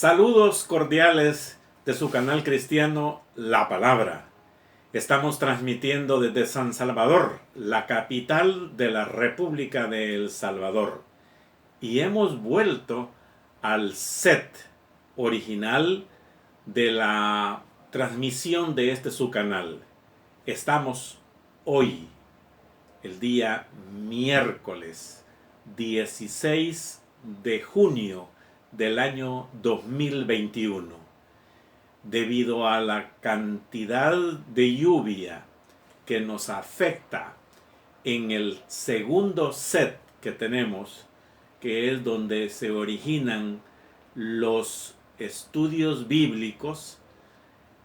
Saludos cordiales de su canal cristiano La Palabra. Estamos transmitiendo desde San Salvador, la capital de la República de El Salvador. Y hemos vuelto al set original de la transmisión de su canal. Estamos hoy, el día miércoles 16 de junio del año 2021. Debido a la cantidad de lluvia que nos afecta en el segundo set que tenemos, que es donde se originan los estudios bíblicos,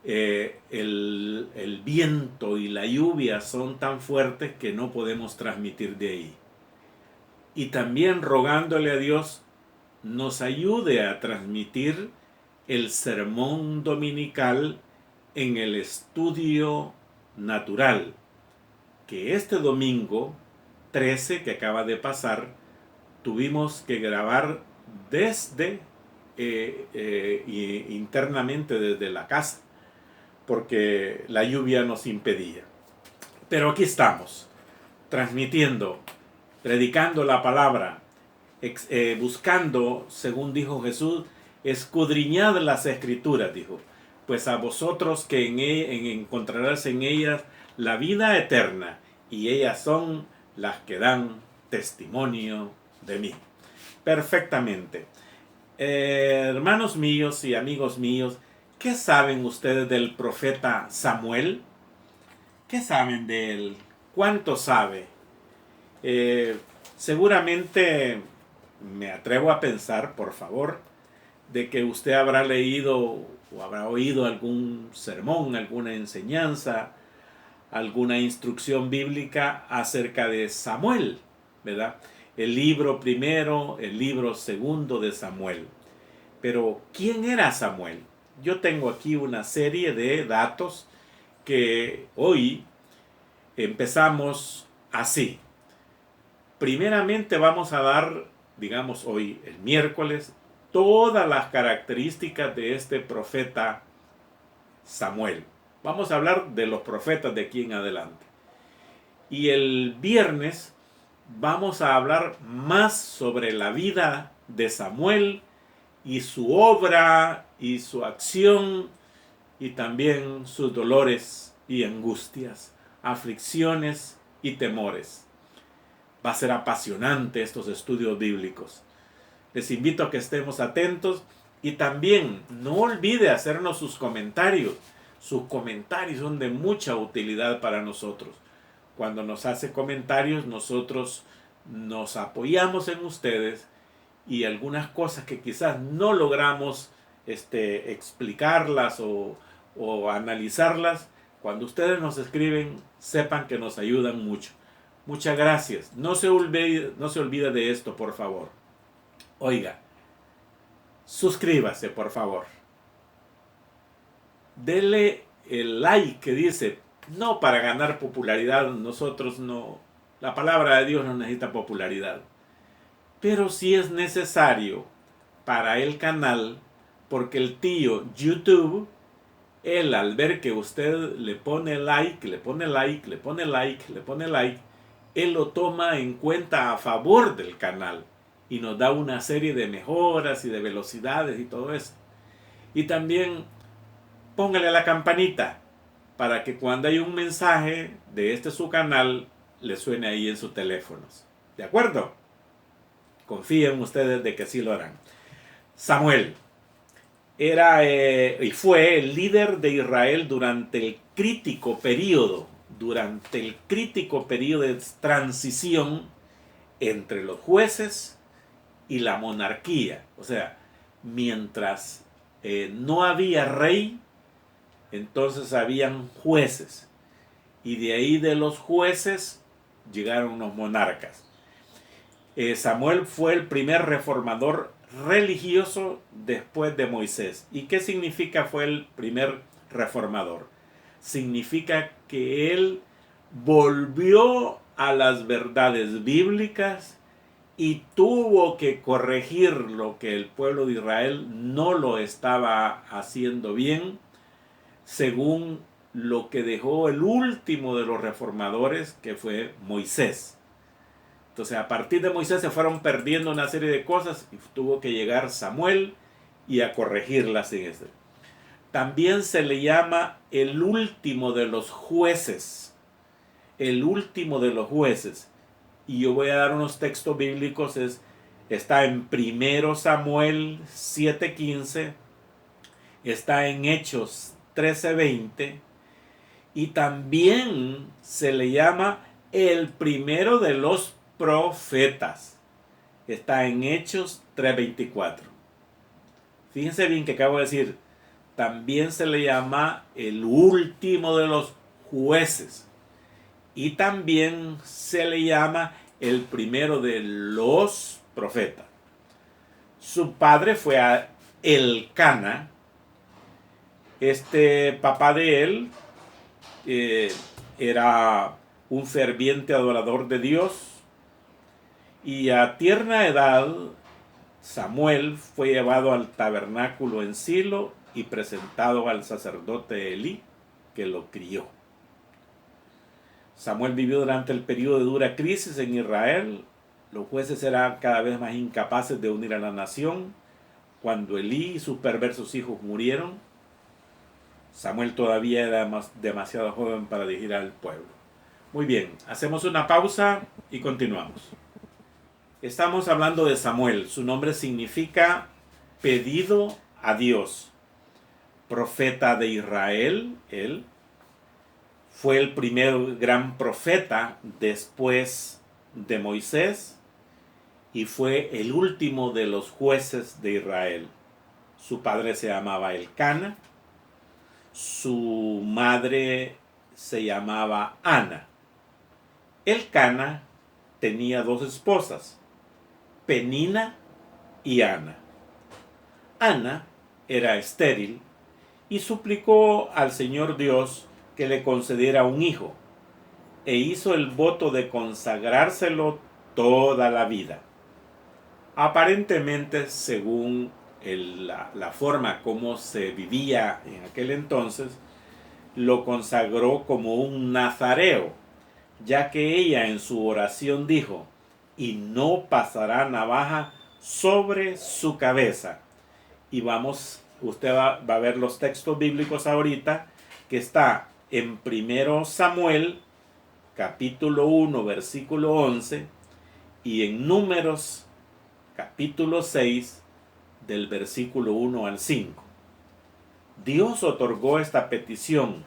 el viento y la lluvia son tan fuertes que no podemos transmitir de ahí. Y también rogándole a Dios nos ayude a transmitir el sermón dominical en el estudio natural, que este domingo 13 que acaba de pasar tuvimos que grabar desde internamente desde la casa, porque la lluvia nos impedía. Pero aquí estamos, transmitiendo, predicando la palabra, buscando, según dijo Jesús, escudriñad las escrituras, dijo, pues a vosotros que encontrarás en ellas la vida eterna, y ellas son las que dan testimonio de mí. Perfectamente. Hermanos míos y amigos míos, ¿qué saben ustedes del profeta Samuel? ¿Qué saben de él? ¿Cuánto sabe? Seguramente me atrevo a pensar, por favor, de que usted habrá leído o habrá oído algún sermón, alguna enseñanza, alguna instrucción bíblica acerca de Samuel, ¿verdad? El libro primero, el libro segundo de Samuel. Pero, ¿quién era Samuel? Yo tengo aquí una serie de datos que hoy empezamos así. Primeramente vamos a dar, digamos hoy, el miércoles, todas las características de este profeta Samuel. Vamos a hablar de los profetas de aquí en adelante. Y el viernes vamos a hablar más sobre la vida de Samuel y su obra y su acción y también sus dolores y angustias, aflicciones y temores. Va a ser apasionante estos estudios bíblicos. Les invito a que estemos atentos y también no olvide hacernos sus comentarios. Sus comentarios son de mucha utilidad para nosotros. Cuando nos hace comentarios, nosotros nos apoyamos en ustedes y algunas cosas que quizás no logramos explicarlas o analizarlas, cuando ustedes nos escriben, sepan que nos ayudan mucho. Muchas gracias. No se olvide de esto, por favor. Oiga, suscríbase, por favor. Dele el like que dice, no para ganar popularidad, nosotros no, la palabra de Dios no necesita popularidad. Pero sí es necesario para el canal, porque el tío YouTube, él al ver que usted le pone like, él lo toma en cuenta a favor del canal y nos da una serie de mejoras y de velocidades y todo eso. Y también póngale a la campanita para que cuando hay un mensaje de su canal le suene ahí en sus teléfonos. ¿De acuerdo? Confíen ustedes de que sí lo harán. Samuel era y fue el líder de Israel durante el crítico periodo de transición entre los jueces y la monarquía. O sea, mientras no había rey, entonces habían jueces. Y de ahí de los jueces llegaron los monarcas. Samuel fue el primer reformador religioso después de Moisés. ¿Y qué significa fue el primer reformador? Significa que él volvió a las verdades bíblicas y tuvo que corregir lo que el pueblo de Israel no lo estaba haciendo bien, según lo que dejó el último de los reformadores, que fue Moisés. Entonces, a partir de Moisés se fueron perdiendo una serie de cosas y tuvo que llegar Samuel y a corregirlas en este. También se le llama el último de los jueces. El último de los jueces. Y yo voy a dar unos textos bíblicos. Está en 1 Samuel 7:15. Está en Hechos 13:20. Y también se le llama el primero de los profetas. Está en Hechos 3:24. Fíjense bien que acabo de decir, también se le llama el último de los jueces. Y también se le llama el primero de los profetas. Su padre fue Elcana. Este papá de él era un ferviente adorador de Dios. Y a tierna edad, Samuel fue llevado al tabernáculo en Silo y presentado al sacerdote Elí, que lo crió. Samuel vivió durante el periodo de dura crisis en Israel. Los jueces eran cada vez más incapaces de unir a la nación. Cuando Elí y sus perversos hijos murieron, Samuel todavía era demasiado joven para dirigir al pueblo. Muy bien, hacemos una pausa y continuamos. Estamos hablando de Samuel. Su nombre significa pedido a Dios. Profeta de Israel, él fue el primer gran profeta después de Moisés y fue el último de los jueces de Israel. Su padre se llamaba Elcana, su madre se llamaba Ana. Elcana tenía dos esposas, Penina y Ana. Ana era estéril y suplicó al Señor Dios que le concediera un hijo, e hizo el voto de consagrárselo toda la vida. Aparentemente, según la forma como se vivía en aquel entonces, lo consagró como un nazareo, ya que ella en su oración dijo: y no pasará navaja sobre su cabeza. Y usted va a ver los textos bíblicos ahorita, que está en 1 Samuel, capítulo 1, versículo 11, y en Números, capítulo 6, del versículo 1 al 5. Dios otorgó esta petición.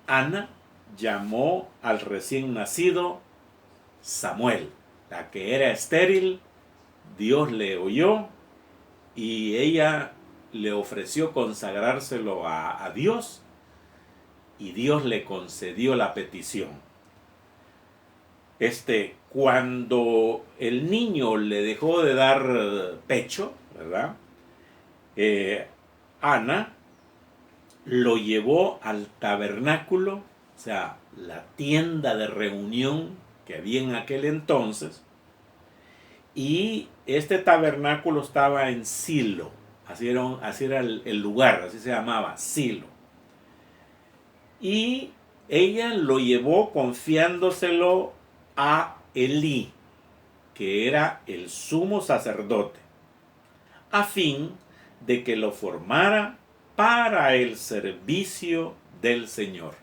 Ana llamó al recién nacido Samuel. La que era estéril, Dios le oyó y ella le ofreció consagrárselo a Dios, y Dios le concedió la petición. Cuando el niño le dejó de dar pecho, ¿verdad? Ana lo llevó al tabernáculo, o sea, la tienda de reunión que había en aquel entonces, y este tabernáculo estaba en Silo. Así era el lugar, así se llamaba, Silo. Y ella lo llevó confiándoselo a Elí, que era el sumo sacerdote, a fin de que lo formara para el servicio del Señor.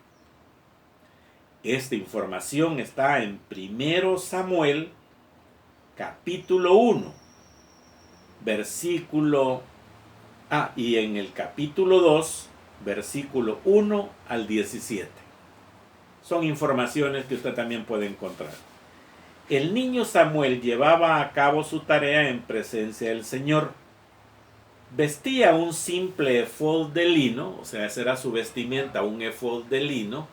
Esta información está en 1 Samuel, capítulo 1, versículo y en el capítulo 2, versículo 1 al 17. Son informaciones que usted también puede encontrar. El niño Samuel llevaba a cabo su tarea en presencia del Señor. Vestía un simple efod de lino, o sea, esa era su vestimenta, un efod de lino,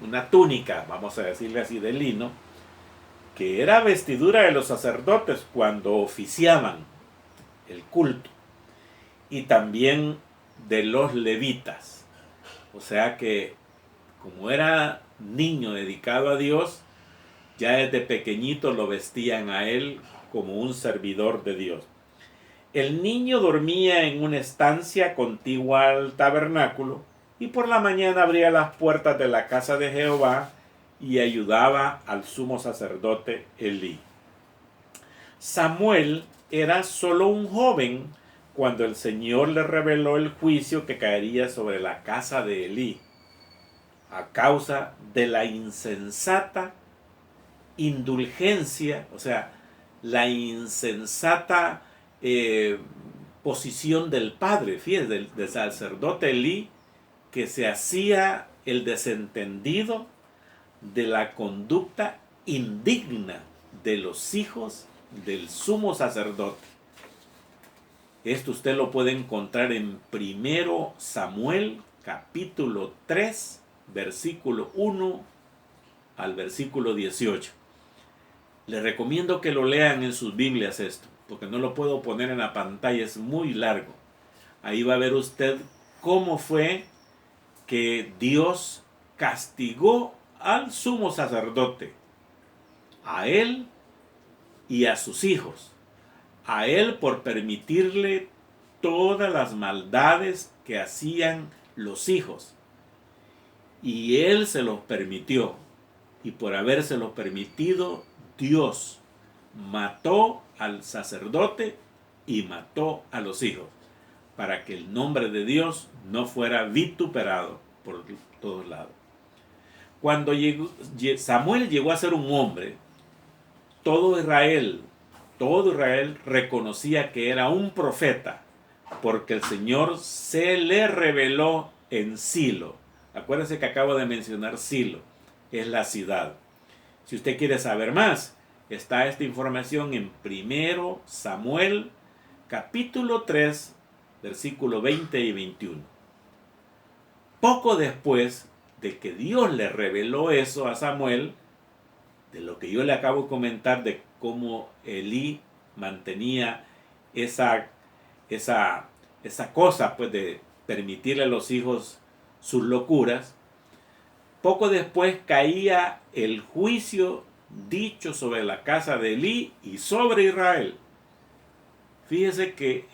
una túnica, vamos a decirle así, de lino, que era vestidura de los sacerdotes cuando oficiaban el culto, y también de los levitas. O sea que, como era niño dedicado a Dios, Ya desde pequeñito lo vestían a él como un servidor de Dios. El niño dormía en una estancia contigua al tabernáculo y por la mañana abría las puertas de la casa de Jehová y ayudaba al sumo sacerdote Elí. Samuel era solo un joven cuando el Señor le reveló el juicio que caería sobre la casa de Elí a causa de la insensata indulgencia, o sea, la insensata posición del padre, fíjense, del sacerdote Elí, que se hacía el desentendido de la conducta indigna de los hijos del sumo sacerdote. Esto usted lo puede encontrar en 1 Samuel capítulo 3, versículo 1 al versículo 18. Les recomiendo que lo lean en sus Biblias esto, porque no lo puedo poner en la pantalla, es muy largo. Ahí va a ver usted cómo fue que Dios castigó al sumo sacerdote, a él y a sus hijos. A él por permitirle todas las maldades que hacían los hijos. Y él se los permitió. Y por habérselos permitido, Dios mató al sacerdote y mató a los hijos, para que el nombre de Dios no fuera vituperado por todos lados. Cuando Samuel llegó a ser un hombre, todo Israel reconocía que era un profeta, porque el Señor se le reveló en Silo. Acuérdense que acabo de mencionar Silo, es la ciudad. Si usted quiere saber más, está esta información en 1 Samuel capítulo 3, versículo 20 y 21. Poco después de que Dios le reveló eso a Samuel, de lo que yo le acabo de comentar de cómo Elí mantenía esa cosa pues de permitirle a los hijos sus locuras, poco después caía el juicio dicho sobre la casa de Elí y sobre Israel. Fíjese que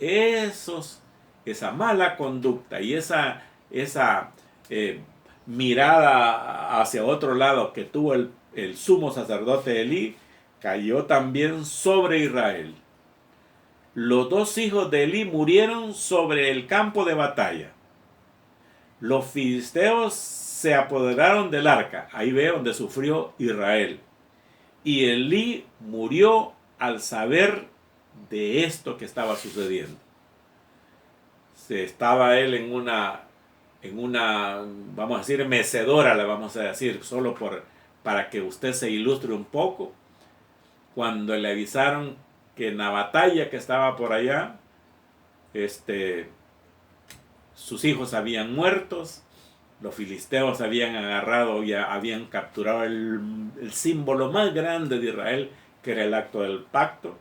esa mala conducta y esa mirada hacia otro lado que tuvo el sumo sacerdote Elí, cayó también sobre Israel. Los dos hijos de Elí murieron sobre el campo de batalla. Los filisteos se apoderaron del arca, ahí ve donde sufrió Israel. Y Elí murió al saber de esto que estaba sucediendo. Estaba él en una, vamos a decir, mecedora, le vamos a decir, solo para que usted se ilustre un poco. Cuando le avisaron que en la batalla que estaba por allá, sus hijos habían muerto, los filisteos habían agarrado y habían capturado el símbolo más grande de Israel, que era el acto del pacto.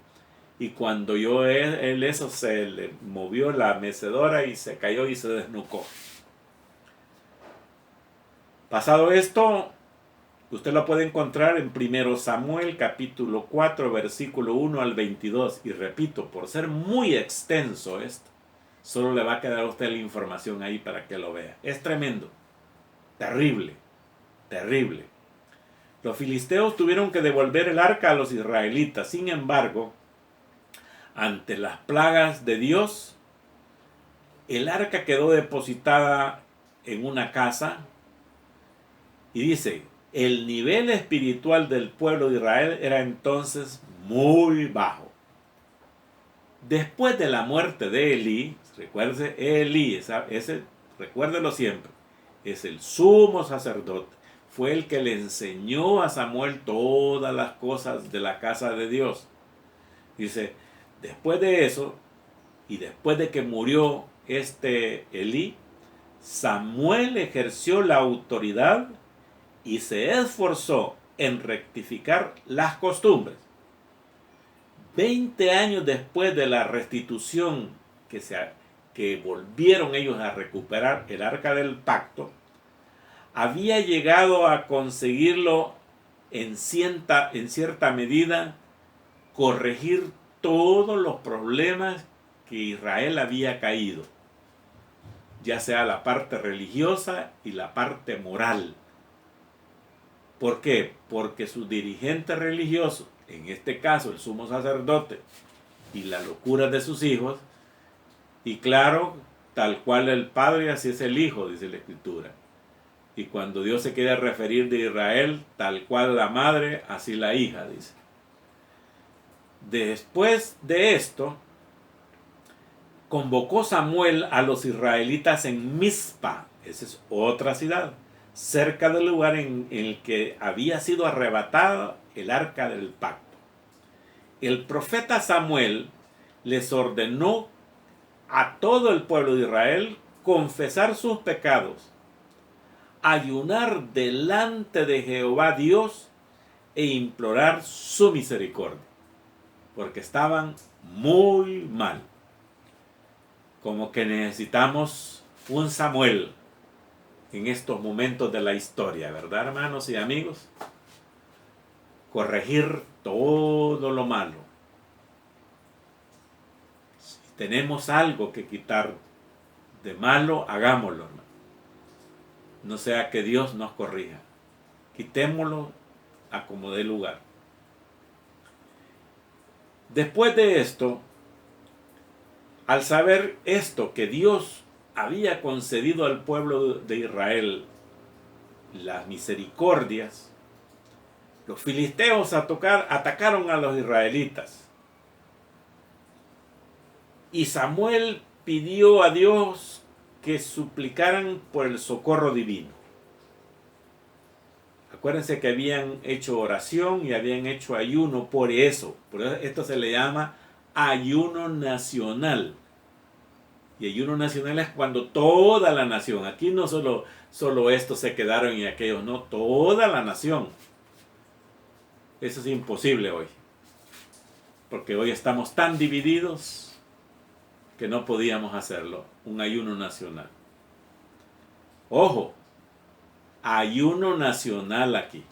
Y cuando oyó él eso, se le movió la mecedora y se cayó y se desnucó. Pasado esto, usted lo puede encontrar en 1 Samuel capítulo 4, versículo 1 al 22. Y repito, por ser muy extenso esto, solo le va a quedar a usted la información ahí para que lo vea. Es tremendo. Terrible. Terrible. Los filisteos tuvieron que devolver el arca a los israelitas. Sin embargo, ante las plagas de Dios, el arca quedó depositada en una casa. Y dice, el nivel espiritual del pueblo de Israel era entonces muy bajo. Después de la muerte de Elí, recuérdese, Elí, recuérdelo siempre, es el sumo sacerdote. Fue el que le enseñó a Samuel todas las cosas de la casa de Dios. Dice, después de eso, y después de que murió Elí, Samuel ejerció la autoridad y se esforzó en rectificar las costumbres. 20 años después de la restitución que volvieron ellos a recuperar el arca del pacto, había llegado a conseguirlo en cierta medida corregir todos los problemas que Israel había caído, ya sea la parte religiosa y la parte moral. ¿Por qué? Porque sus dirigentes religiosos, en este caso el sumo sacerdote, y la locura de sus hijos, y claro, tal cual el padre, así es el hijo, dice la Escritura. Y cuando Dios se quiere referir de Israel, tal cual la madre, así la hija, dice. Después de esto, convocó Samuel a los israelitas en Mizpa, esa es otra ciudad, cerca del lugar en el que había sido arrebatada el arca del pacto. El profeta Samuel les ordenó a todo el pueblo de Israel confesar sus pecados, ayunar delante de Jehová Dios e implorar su misericordia, porque estaban muy mal. Como que necesitamos un Samuel en estos momentos de la historia, ¿verdad, hermanos y amigos? Corregir todo lo malo. Si tenemos algo que quitar de malo, hagámoslo, hermano. No sea que Dios nos corrija. Quitémoslo a como dé lugar. Después de esto, al saber esto, que Dios había concedido al pueblo de Israel las misericordias, los filisteos atacaron a los israelitas. Y Samuel pidió a Dios que suplicaran por el socorro divino. Acuérdense que habían hecho oración y habían hecho ayuno por eso. Por eso esto se le llama ayuno nacional. Y ayuno nacional es cuando toda la nación, aquí no solo estos se quedaron y aquellos, no, toda la nación. Eso es imposible hoy. Porque hoy estamos tan divididos que no podíamos hacerlo, un ayuno nacional. Ojo, ayuno nacional aquí.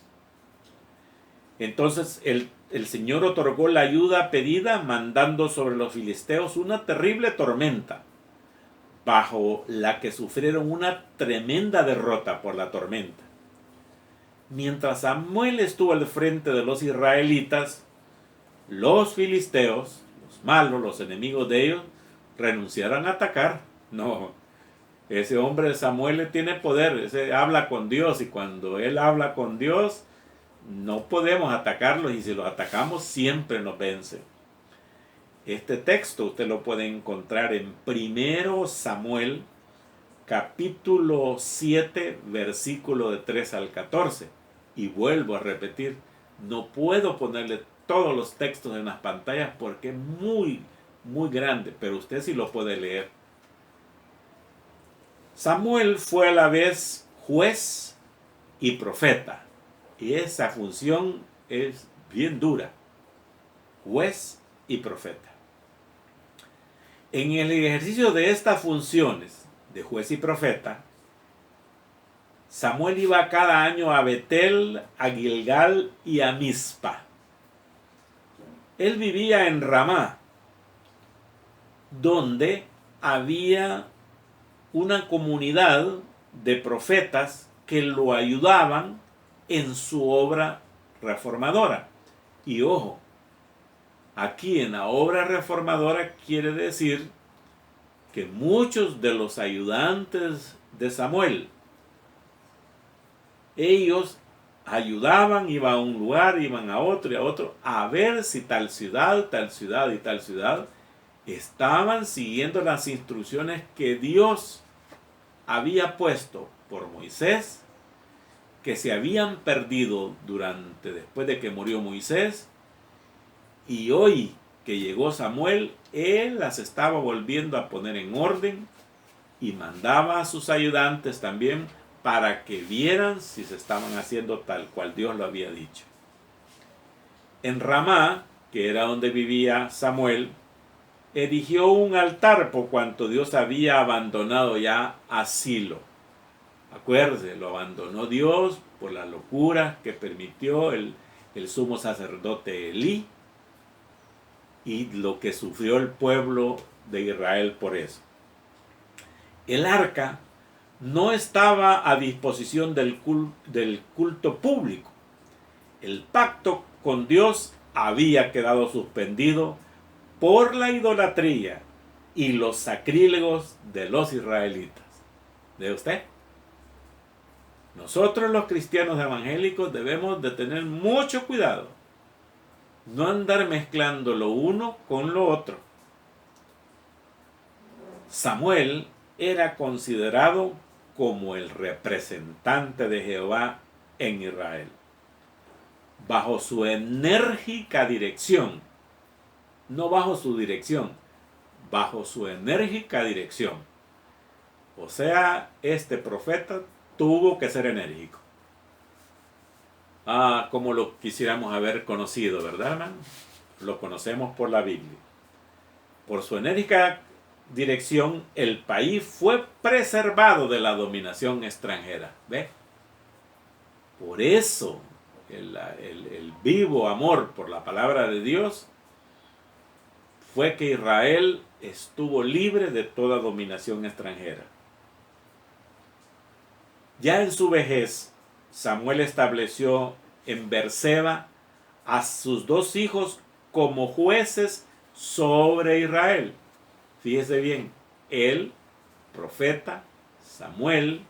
Entonces el Señor otorgó la ayuda pedida, mandando sobre los filisteos una terrible tormenta, bajo la que sufrieron una tremenda derrota por la tormenta. Mientras Samuel estuvo al frente de los israelitas, los filisteos, los malos, los enemigos de ellos, renunciaron a atacar. No, ese hombre Samuel tiene poder, ese habla con Dios, y cuando él habla con Dios no podemos atacarlos, y si los atacamos siempre nos vence. Este texto usted lo puede encontrar en 1 Samuel capítulo 7 versículo de 3 al 14, y vuelvo a repetir, no puedo ponerle todos los textos en las pantallas porque es muy grande, pero usted sí lo puede leer. Samuel fue a la vez juez y profeta, y esa función es bien dura, juez y profeta. En el ejercicio de estas funciones de juez y profeta, Samuel iba cada año a Betel, a Gilgal y a Mizpa. Él vivía en Ramá, donde había una comunidad de profetas que lo ayudaban en su obra reformadora. Y ojo, aquí en la obra reformadora quiere decir que muchos de los ayudantes de Samuel, ellos ayudaban, iban a un lugar, iban a otro y a otro, a ver si tal ciudad y tal ciudad estaban siguiendo las instrucciones que Dios había puesto por Moisés, que se habían perdido después de que murió Moisés, y hoy que llegó Samuel, él las estaba volviendo a poner en orden, y mandaba a sus ayudantes también para que vieran si se estaban haciendo tal cual Dios lo había dicho. En Ramá, que era donde vivía Samuel, erigió un altar por cuanto Dios había abandonado ya a Silo. Acuérdese, lo abandonó Dios por la locura que permitió el sumo sacerdote Elí y lo que sufrió el pueblo de Israel por eso. El arca no estaba a disposición del culto público. El pacto con Dios había quedado suspendido por la idolatría y los sacrílegos de los israelitas. ¿De usted? Nosotros los cristianos evangélicos debemos de tener mucho cuidado. No andar mezclando lo uno con lo otro. Samuel era considerado como el representante de Jehová en Israel. Bajo su enérgica dirección, no bajo su dirección, bajo su enérgica dirección. O sea, este profeta tuvo que ser enérgico. Como lo quisiéramos haber conocido, ¿verdad, hermano? Lo conocemos por la Biblia. Por su enérgica dirección, el país fue preservado de la dominación extranjera. ¿Ve? Por eso, el vivo amor por la palabra de Dios fue que Israel estuvo libre de toda dominación extranjera. Ya en su vejez, Samuel estableció en Berseba a sus 2 hijos como jueces sobre Israel. Fíjese bien, el profeta Samuel,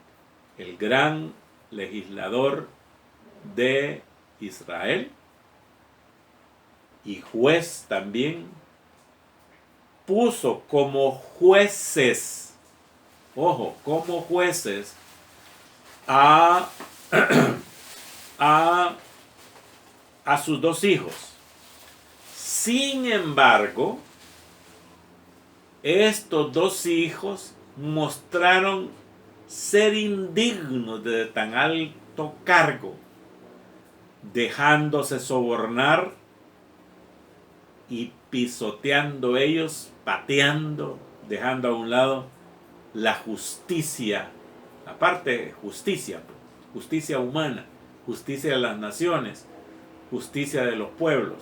el gran legislador de Israel y juez también, puso como jueces, ojo, como jueces a sus 2 hijos. Sin embargo, estos 2 hijos mostraron ser indignos de tan alto cargo, dejándose sobornar y pisoteando ellos, pateando, dejando a un lado la justicia, aparte justicia humana, justicia de las naciones, justicia de los pueblos.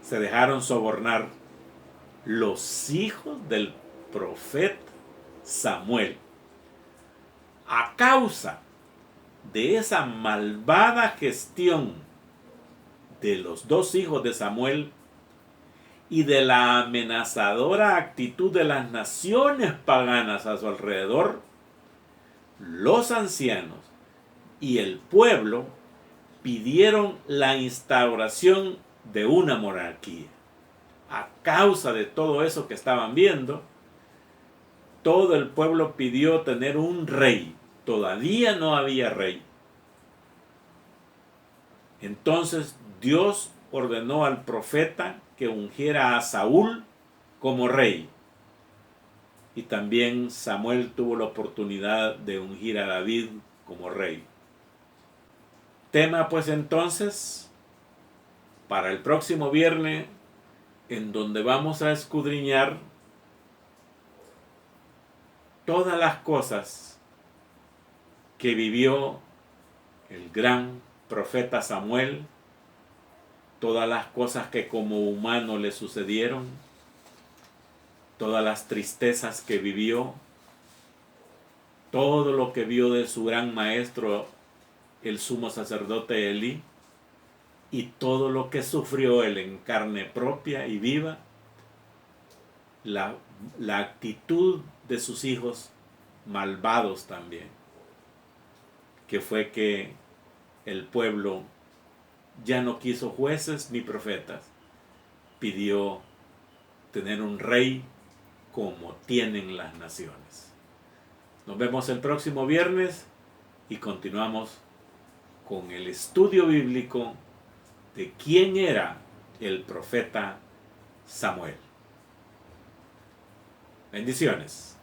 Se dejaron sobornar los hijos del profeta Samuel. A causa de esa malvada gestión de los 2 hijos de Samuel y de la amenazadora actitud de las naciones paganas a su alrededor, los ancianos y el pueblo pidieron la instauración de una monarquía. A causa de todo eso que estaban viendo, todo el pueblo pidió tener un rey. Todavía no había rey. Entonces Dios ordenó al profeta que ungiera a Saúl como rey. Y también Samuel tuvo la oportunidad de ungir a David como rey. Tema pues entonces para el próximo viernes, en donde vamos a escudriñar todas las cosas que vivió el gran profeta Samuel, todas las cosas que como humano le sucedieron, todas las tristezas que vivió, todo lo que vio de su gran maestro, el sumo sacerdote Elí, y todo lo que sufrió él en carne propia y viva, la actitud de sus hijos malvados también, que fue que el pueblo ya no quiso jueces ni profetas, pidió tener un rey como tienen las naciones. Nos vemos el próximo viernes y continuamos con el estudio bíblico de quién era el profeta Samuel. Bendiciones.